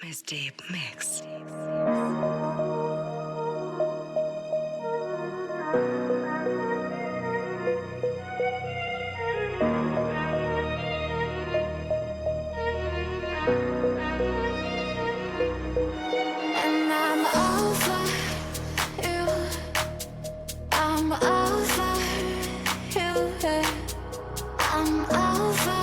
Miss Deep Mix. And I'm over you. I'm over you. I'm over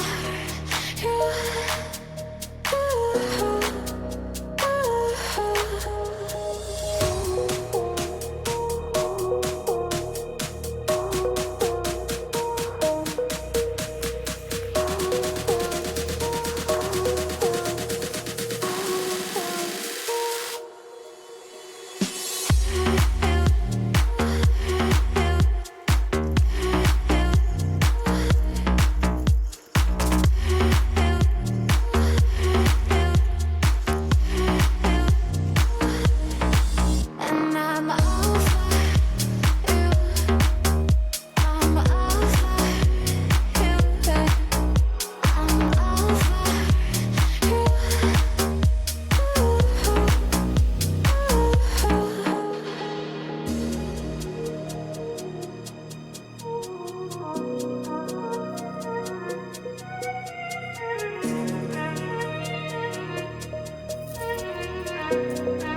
and I'm over you. I'm over you. I'm over you.